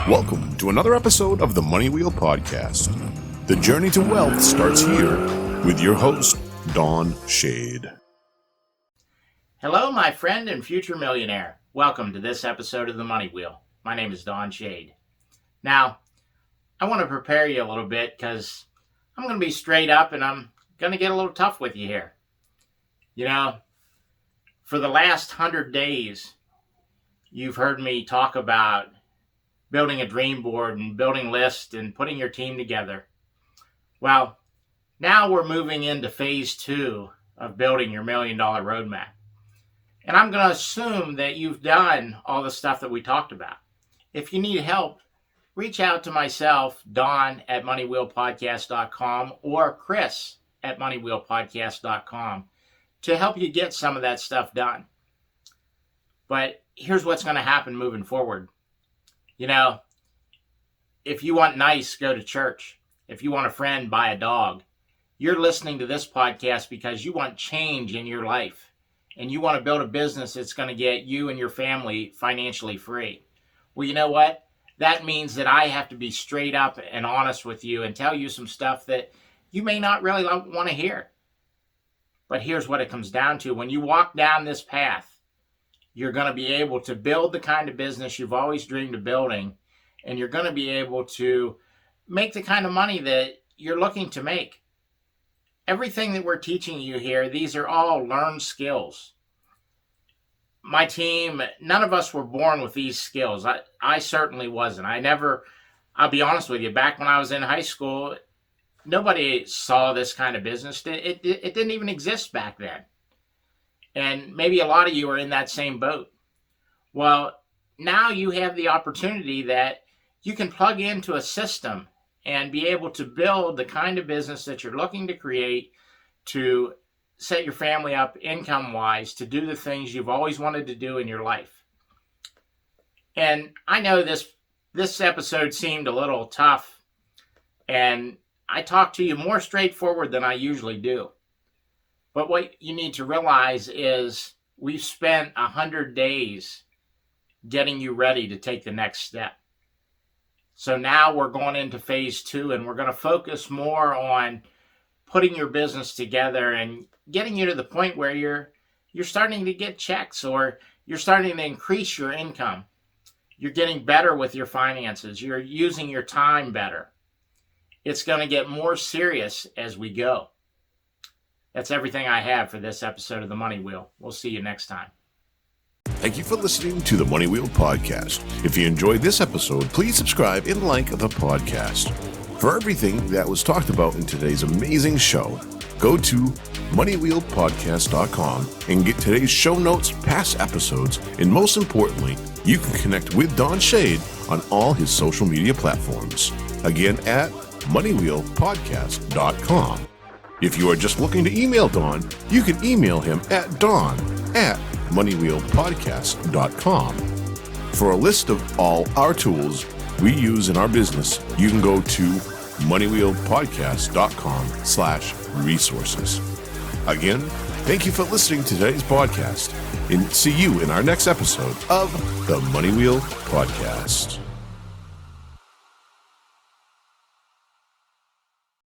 Welcome to another episode of the Money Wheel Podcast. The journey to wealth starts here with your host, Don Shade. Hello, my friend and future millionaire. Welcome to this episode of the Money Wheel. My name is Don Shade. Now, I want to prepare you a little bit because I'm going to be straight up and I'm going to get a little tough with you here. You know, for the last 100 days, you've heard me talk about building a dream board and building lists and putting your team together. Well, now we're moving into phase 2 of building your $1 million roadmap. And I'm going to assume that you've done all the stuff that we talked about. If you need help, reach out to myself, Don at moneywheelpodcast.com or Kris at moneywheelpodcast.com to help you get some of that stuff done. But here's what's going to happen moving forward. You know, if you want nice, go to church. If you want a friend, buy a dog. You're listening to this podcast because you want change in your life and you want to build a business that's going to get you and your family financially free. Well, you know what? That means that I have to be straight up and honest with you and tell you some stuff that you may not really want to hear. But here's what it comes down to. When you walk down this path, you're going to be able to build the kind of business you've always dreamed of building, and you're going to be able to make the kind of money that you're looking to make. Everything that we're teaching you here, these are all learned skills. My team, none of us were born with these skills. I certainly wasn't. I'll be honest with you, back when I was in high school, nobody saw this kind of business. It didn't even exist back then. And maybe a lot of you are in that same boat. Well, now you have the opportunity that you can plug into a system and be able to build the kind of business that you're looking to create to set your family up income-wise, to do the things you've always wanted to do in your life. And I know this episode seemed a little tough, and I talked to you more straightforward than I usually do. But what you need to realize is we've spent 100 days getting you ready to take the next step. So now we're going into phase 2 and we're going to focus more on putting your business together and getting you to the point where you're starting to get checks or you're starting to increase your income. You're getting better with your finances. You're using your time better. It's going to get more serious as we go. That's everything I have for this episode of The Money Wheel. We'll see you next time. Thank you for listening to the Money Wheel Podcast. If you enjoyed this episode, please subscribe and like the podcast. For everything that was talked about in today's amazing show, go to moneywheelpodcast.com and get today's show notes, past episodes, and most importantly, you can connect with Don Shade on all his social media platforms. Again, at moneywheelpodcast.com. If you are just looking to email Don, you can email him at don@moneywheelpodcast.com. For a list of all our tools we use in our business, you can go to moneywheelpodcast.com/resources. Again, thank you for listening to today's podcast, and see you in our next episode of the Money Wheel Podcast.